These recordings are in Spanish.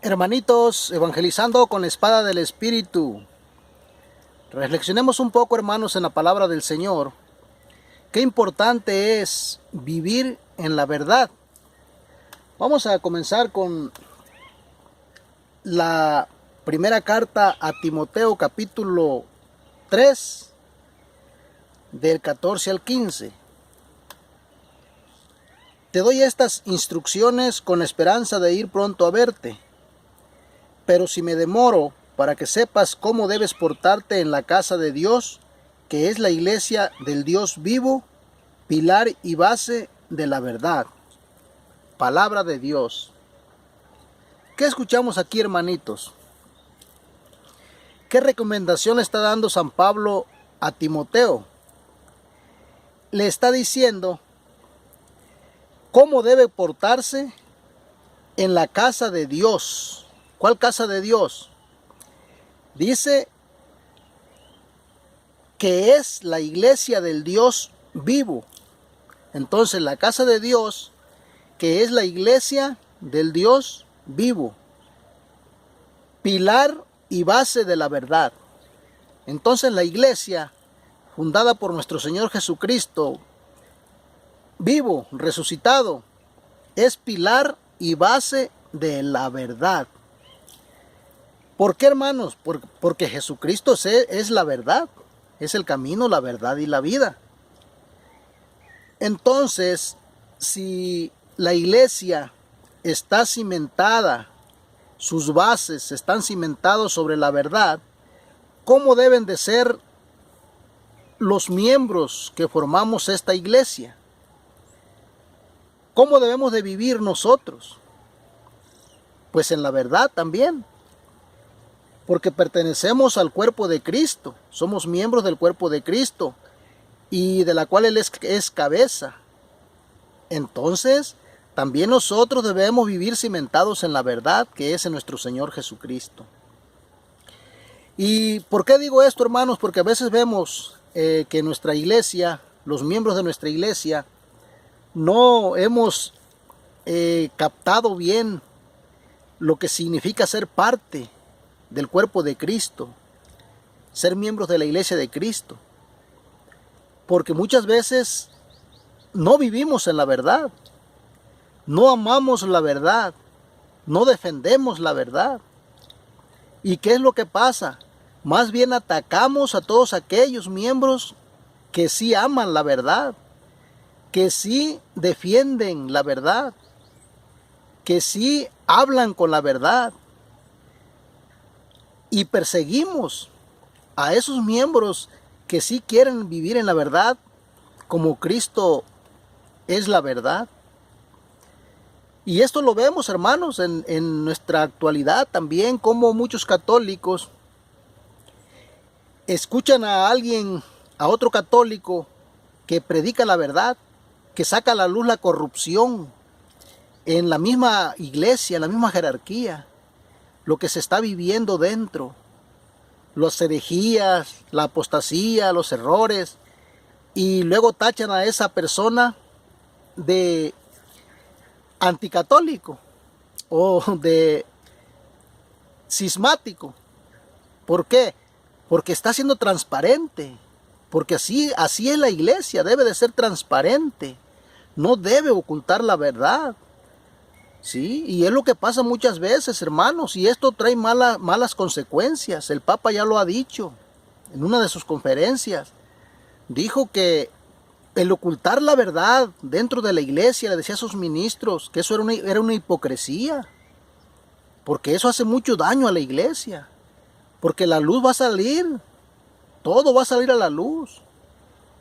Hermanitos, evangelizando con la espada del Espíritu. Reflexionemos un poco, hermanos, en la palabra del Señor. Qué importante es vivir en la verdad. Vamos a comenzar con la primera carta a Timoteo, capítulo 3, del 14 al 15. Te doy estas instrucciones con la esperanza de ir pronto a verte. Pero si me demoro, para que sepas cómo debes portarte en la casa de Dios, que es la iglesia del Dios vivo, pilar y base de la verdad. Palabra de Dios. ¿Qué escuchamos aquí, hermanitos? ¿Qué recomendación le está dando San Pablo a Timoteo? Le está diciendo cómo debe portarse en la casa de Dios. ¿Cuál casa de Dios? Dice que es la iglesia del Dios vivo. Entonces, la casa de Dios, que es la iglesia del Dios vivo, pilar y base de la verdad. Entonces, la iglesia, fundada por nuestro Señor Jesucristo, vivo, resucitado, es pilar y base de la verdad. ¿Por qué, hermanos? Porque Jesucristo es la verdad, es el camino, la verdad y la vida. Entonces, si la iglesia está cimentada, sus bases están cimentados sobre la verdad, ¿cómo deben de ser los miembros que formamos esta iglesia? ¿Cómo debemos de vivir nosotros? Pues en la verdad también. Porque pertenecemos al cuerpo de Cristo, somos miembros del cuerpo de Cristo y de la cual Él es cabeza. Entonces, también nosotros debemos vivir cimentados en la verdad que es en nuestro Señor Jesucristo. ¿Y por qué digo esto, hermanos? Porque a veces vemos que nuestra iglesia, los miembros de nuestra iglesia, no hemos captado bien lo que significa ser parte del cuerpo de Cristo, ser miembros de la iglesia de Cristo, porque muchas veces no vivimos en la verdad, no amamos la verdad, no defendemos la verdad. ¿Y qué es lo que pasa? Más bien atacamos a todos aquellos miembros que sí aman la verdad, que sí defienden la verdad, que sí hablan con la verdad. Y perseguimos a esos miembros que sí quieren vivir en la verdad, como Cristo es la verdad. Y esto lo vemos, hermanos, en nuestra actualidad también, como muchos católicos escuchan a alguien, a otro católico, que predica la verdad, que saca a la luz la corrupción en la misma iglesia, en la misma jerarquía, lo que se está viviendo dentro, las herejías, la apostasía, los errores, y luego tachan a esa persona de anticatólico o de cismático. ¿Por qué? Porque está siendo transparente, porque así es la iglesia, debe de ser transparente, no debe ocultar la verdad. Sí, y es lo que pasa muchas veces, hermanos, y esto trae malas consecuencias. El Papa ya lo ha dicho en una de sus conferencias. Dijo que el ocultar la verdad dentro de la iglesia, le decía a sus ministros, que eso era una hipocresía, porque eso hace mucho daño a la iglesia, porque la luz va a salir, todo va a salir a la luz,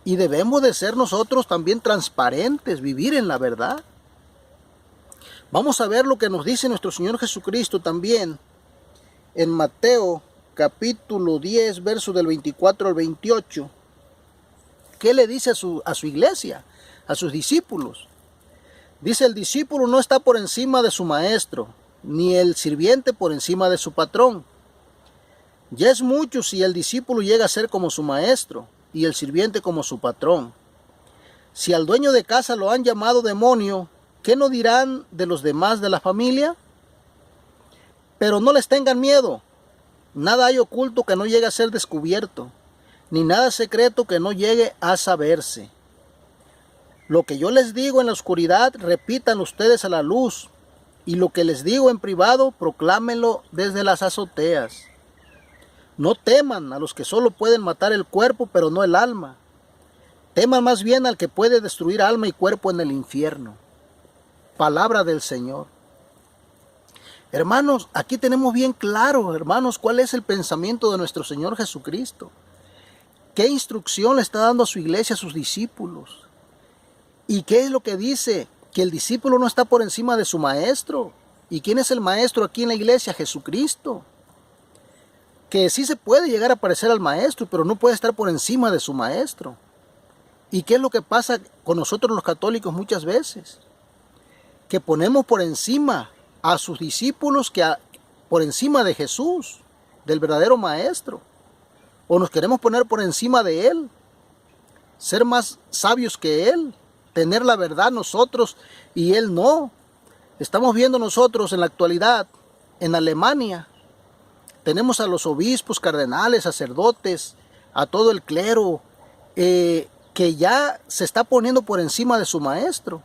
y debemos de ser nosotros también transparentes, vivir en la verdad. Vamos a ver lo que nos dice nuestro Señor Jesucristo también en Mateo capítulo 10, verso del 24 al 28. ¿Qué le dice a su iglesia, a sus discípulos? Dice: el discípulo no está por encima de su maestro, ni el sirviente por encima de su patrón. Ya es mucho si el discípulo llega a ser como su maestro y el sirviente como su patrón. Si al dueño de casa lo han llamado demonio, ¿qué no dirán de los demás de la familia? Pero no les tengan miedo. Nada hay oculto que no llegue a ser descubierto, ni nada secreto que no llegue a saberse. Lo que yo les digo en la oscuridad, repítanlo ustedes a la luz, y lo que les digo en privado, proclámenlo desde las azoteas. No teman a los que solo pueden matar el cuerpo, pero no el alma. Teman más bien al que puede destruir alma y cuerpo en el infierno. Palabra del Señor. Hermanos, aquí tenemos bien claro, hermanos, cuál es el pensamiento de nuestro Señor Jesucristo. ¿Qué instrucción le está dando a su iglesia, a sus discípulos? ¿Y qué es lo que dice? Que el discípulo no está por encima de su maestro. ¿Y quién es el maestro aquí en la iglesia? Jesucristo. Que sí se puede llegar a parecer al maestro, pero no puede estar por encima de su maestro. ¿Y qué es lo que pasa con nosotros los católicos muchas veces? Que ponemos por encima a sus discípulos por encima de Jesús, del verdadero maestro. O nos queremos poner por encima de él, ser más sabios que él, tener la verdad nosotros y él no. Estamos viendo nosotros en la actualidad, en Alemania, tenemos a los obispos, cardenales, sacerdotes, a todo el clero, que ya se está poniendo por encima de su maestro,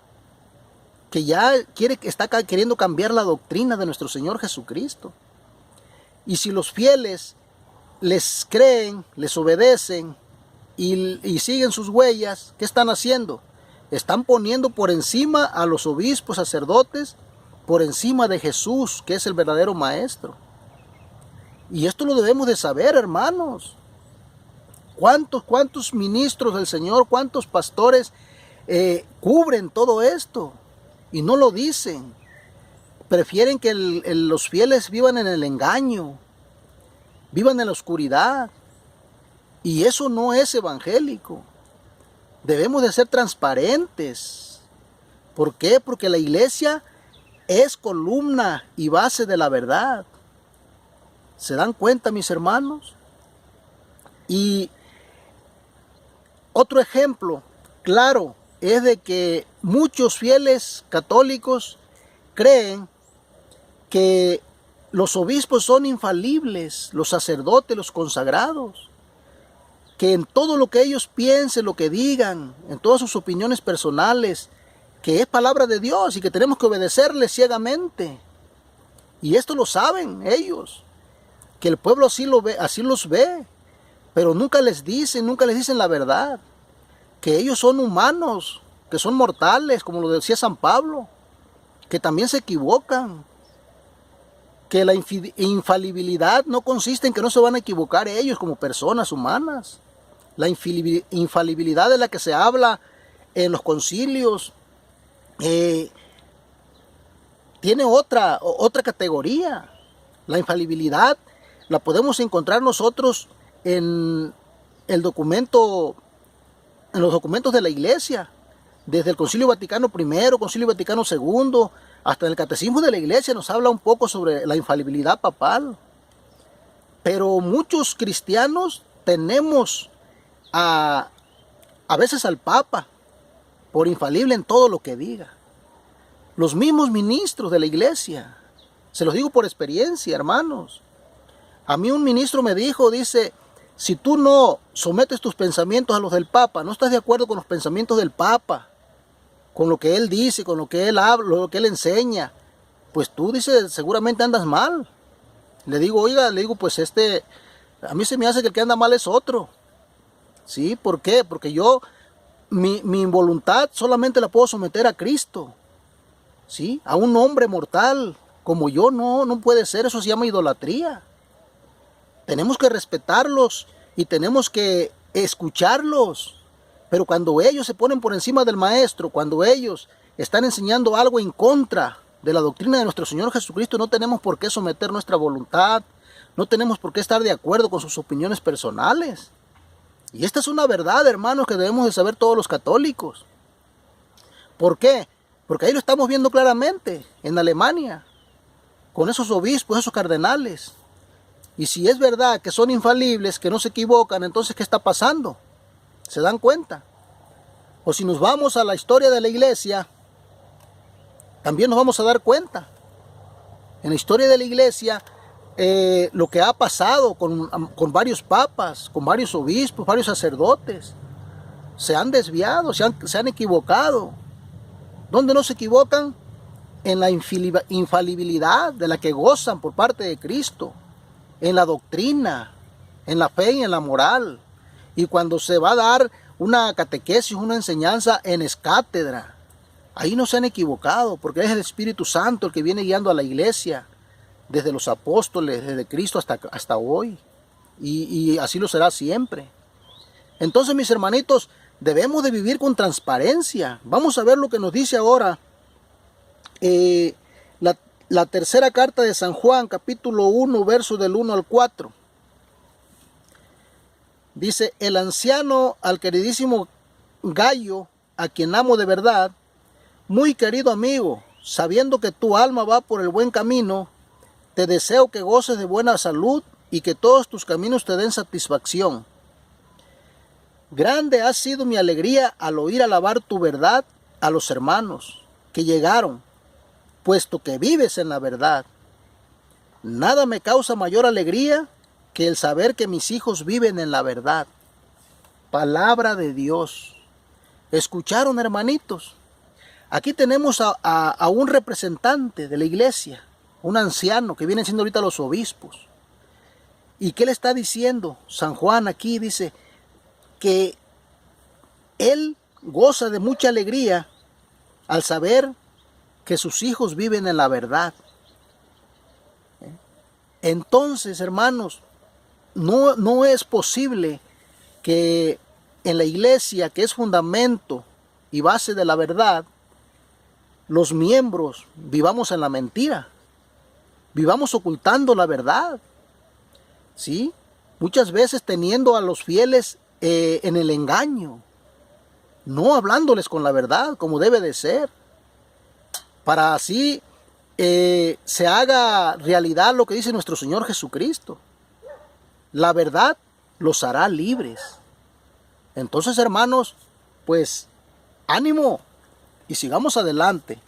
que ya está queriendo cambiar la doctrina de nuestro Señor Jesucristo. Y si los fieles les creen, les obedecen y siguen sus huellas, ¿qué están haciendo? Están poniendo por encima a los obispos, sacerdotes, por encima de Jesús, que es el verdadero maestro. Y esto lo debemos de saber, hermanos. ¿Cuántos ministros del Señor, cuántos pastores cubren todo esto? Y no lo dicen. Prefieren que los fieles vivan en el engaño, vivan en la oscuridad. Y eso no es evangélico. Debemos de ser transparentes. ¿Por qué? Porque la iglesia es columna y base de la verdad. ¿Se dan cuenta, mis hermanos? Y otro ejemplo claro es de que muchos fieles católicos creen que los obispos son infalibles, los sacerdotes, los consagrados, que en todo lo que ellos piensen, lo que digan, en todas sus opiniones personales, que es palabra de Dios y que tenemos que obedecerles ciegamente. Y esto lo saben ellos, que el pueblo así los ve, pero nunca les dicen la verdad, que ellos son humanos, que son mortales, como lo decía San Pablo, que también se equivocan, que la infalibilidad no consiste en que no se van a equivocar ellos como personas humanas. La infalibilidad de la que se habla en los concilios tiene otra categoría. La infalibilidad la podemos encontrar nosotros en los documentos de la iglesia, desde el Concilio Vaticano I, Concilio Vaticano II, hasta el Catecismo de la Iglesia nos habla un poco sobre la infalibilidad papal. Pero muchos cristianos tenemos a veces al Papa por infalible en todo lo que diga. Los mismos ministros de la iglesia, se los digo por experiencia, hermanos. A mí un ministro me dice, si tú no sometes tus pensamientos a los del Papa, no estás de acuerdo con los pensamientos del Papa, con lo que él dice, con lo que él habla, lo que él enseña, pues tú, dice, seguramente andas mal. Le digo, pues a mí se me hace que el que anda mal es otro. ¿Sí? ¿Por qué? Porque yo, mi voluntad solamente la puedo someter a Cristo. ¿Sí? A un hombre mortal como yo no puede ser, eso se llama idolatría. Tenemos que respetarlos y tenemos que escucharlos. Pero cuando ellos se ponen por encima del maestro, cuando ellos están enseñando algo en contra de la doctrina de nuestro Señor Jesucristo, no tenemos por qué someter nuestra voluntad, no tenemos por qué estar de acuerdo con sus opiniones personales. Y esta es una verdad, hermanos, que debemos de saber todos los católicos. ¿Por qué? Porque ahí lo estamos viendo claramente, en Alemania, con esos obispos, esos cardenales. Y si es verdad que son infalibles, que no se equivocan, entonces ¿qué está pasando? ¿Se dan cuenta? O si nos vamos a la historia de la iglesia, también nos vamos a dar cuenta. En la historia de la iglesia, lo que ha pasado con varios papas, con varios obispos, varios sacerdotes, se han desviado, se han equivocado. ¿Dónde no se equivocan? En la infalibilidad de la que gozan por parte de Cristo, en la doctrina, en la fe y en la moral. Y cuando se va a dar una catequesis, una enseñanza en escátedra, ahí no se han equivocado, porque es el Espíritu Santo el que viene guiando a la iglesia, desde los apóstoles, desde Cristo hasta hoy. Y así lo será siempre. Entonces, mis hermanitos, debemos de vivir con transparencia. Vamos a ver lo que nos dice ahora la tercera carta de San Juan, capítulo 1, verso del 1 al 4. Dice: el anciano al queridísimo Gayo, a quien amo de verdad, muy querido amigo, sabiendo que tu alma va por el buen camino, te deseo que goces de buena salud y que todos tus caminos te den satisfacción. Grande ha sido mi alegría al oír alabar tu verdad a los hermanos que llegaron, puesto que vives en la verdad. Nada me causa mayor alegría que el saber que mis hijos viven en la verdad. Palabra de Dios. ¿Escucharon, hermanitos? Aquí tenemos a un representante de la iglesia, un anciano que vienen siendo ahorita los obispos. ¿Y qué le está diciendo? San Juan aquí dice que él goza de mucha alegría al saber que sus hijos viven en la verdad. Entonces, hermanos, no es posible que en la iglesia, que es fundamento y base de la verdad, los miembros vivamos en la mentira, vivamos ocultando la verdad, ¿sí? Muchas veces teniendo a los fieles en el engaño, no hablándoles con la verdad como debe de ser, para así se haga realidad lo que dice nuestro Señor Jesucristo. La verdad los hará libres. Entonces, hermanos, pues ánimo y sigamos adelante.